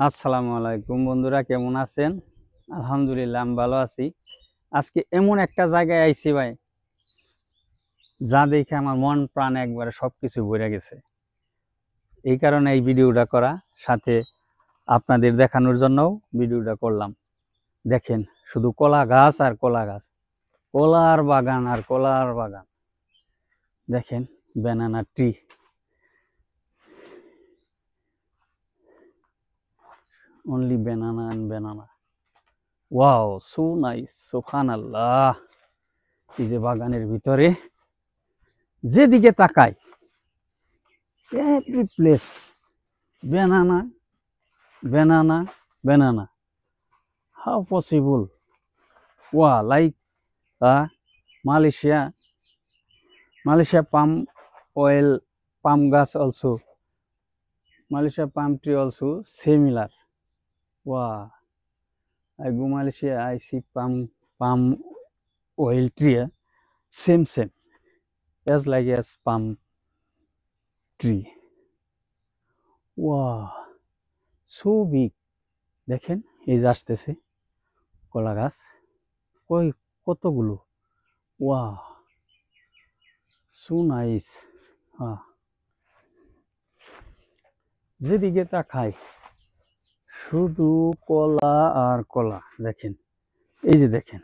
আসসালামু আলাইকুম বন্ধুরা, কেমন আছেন? আলহামদুলিল্লাহ, আমি ভালো আছি। আজকে এমন একটা জায়গায় আইছি ভাই, যা দেখে আমার মন প্রাণ একবারে সবকিছু ভরে গেছে। এই কারণে এই ভিডিওটা করা, সাথে আপনাদের দেখানোর জন্যও ভিডিওটা করলাম। দেখেন, শুধু কলা গাছ আর কলা গাছ, কলার বাগান আর কলার বাগান। দেখেন, banana tree, only banana and banana. Wow, so nice, সুবহানাল্লাহ। এই যে বাগানের ভিতরে যেদিকে তাকাই, every place banana, banana, banana. How possible? Wow, like Malaysia, Malaysia palm oil, palm gas also, Malaysia palm tree also similar. Wow, I go Malaysia, I see palm oil tree, same as like as palm tree. Wow, so big. দেখেন, এই যে আসতেছে কলা গাছ, কই কতগুলো। ওয়া, so nice. যেদিকে তাকাই শুধু কলা আর কলা। দেখেন, এই যে দেখেন,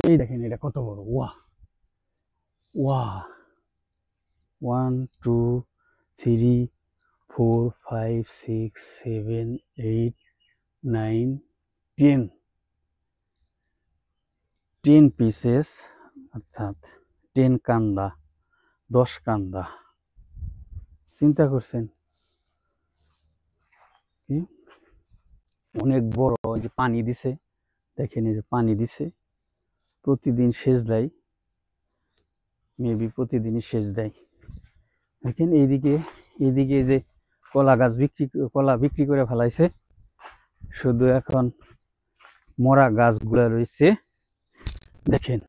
এই দেখেন, এটা কত বড়। ওয়া ওয়া, 1 2 3 4 5 6 7 8 9 10 পিসেস, অর্থাৎ 10 কান্দা, 10 কান্দা। চিন্তা করছেন? অনেক বড়। এই যে পানি দিছে, দেখেন, এই যে পানি দিছে, প্রতিদিন সেচ দেয়, মেবি প্রতিদিনই সেচ দেয়। দেখেন, এইদিকে যে কলা বিক্রি করে ফেলাইছে, শুধু এখন মরা গাছগুলা রয়েছে। দেখেন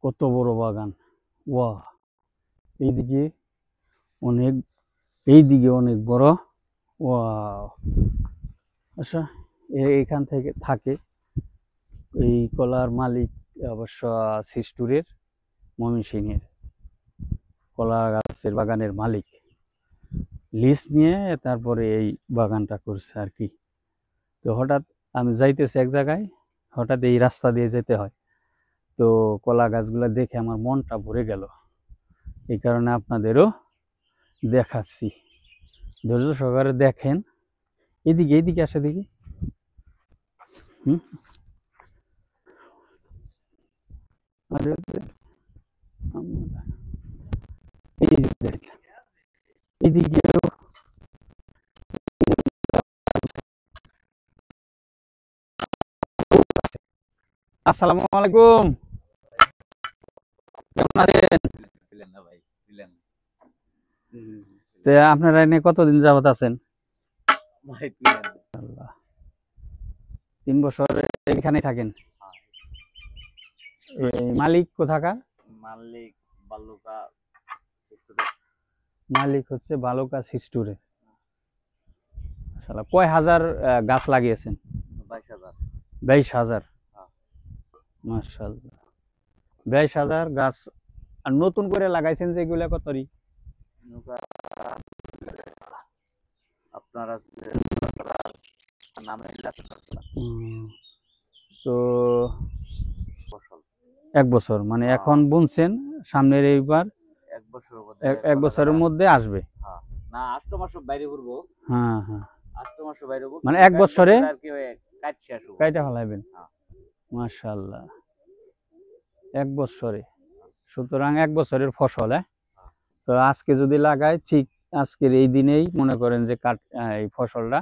কত বড় বাগান। ওয়া, এইদিকে অনেক বড়। ওয়া, আচ্ছা, এইখান থেকে থাকে এই কলার মালিক অবশ্য সিস্টুরের, ময়মনসিংহের কলা গাছের বাগানের মালিক। লিজ নিয়ে তারপরে এই বাগানটা করছে আর কি। তো হঠাৎ আমি যাইতেছি এক জায়গায়, হঠাৎ এই রাস্তা দিয়ে যেতে হয়, তো কলা গাছগুলো দেখে আমার মনটা ভরে গেল। এই কারণে আপনাদেরও দেখাচ্ছি, ধৈর্য সহকারে দেখেন। এইদিকে আসে দেখি। এইদিকে আসসালামু আলাইকুম, কেমন আছেন? আপনারা এনে কতদিন যাবত আছেন? 3 বছর এখানেই থাকেন? মালিক কোথাকার? মালিক হচ্ছে বালুকা সিস্টুরে। কয় হাজার গাছ লাগিয়েছেন? 22,000। মাশাআল্লাহ, 22,000 গাছ। আর নতুন করে লাগাইছেন যেগুলা কতরি? তো 1 বছর মানে এখন বুনছেন, সামনের এইবার 1 বছরের মধ্যে আসবে। হ্যাঁ হ্যাঁ, মানে 1 বছরে কাইটা ফেলাইবেন। মাশাআল্লাহ, 1 বছরে, সুতরাং 1 বছরের ফসল। তো আজকে যদি লাগাই, ঠিক আজকের এই দিনেই মনে করেন যে এই ফসলটা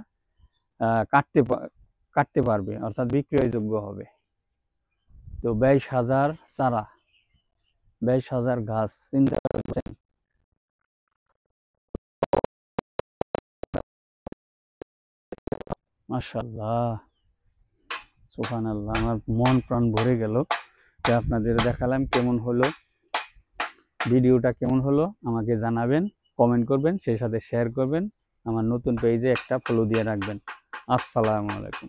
কাটতে পারবে, অর্থাৎ বিক্রয়যোগ্য হবে। তো 22,000 চারা, 22,000 গাছ, চিন্তা করছেন? মাশাআল্লাহ, সুবহানাল্লাহ। আমার মন প্রাণ ভরে গেল। আপনাদের দেখালাম কেমন হলো, ভিডিওটা কেমন হলো আমাকে জানাবেন, কমেন্ট করবেন, সেই সাথে শেয়ার করবেন। আমার নতুন পেজে একটা ফলো দিয়ে রাখবেন। আসসালামু আলাইকুম।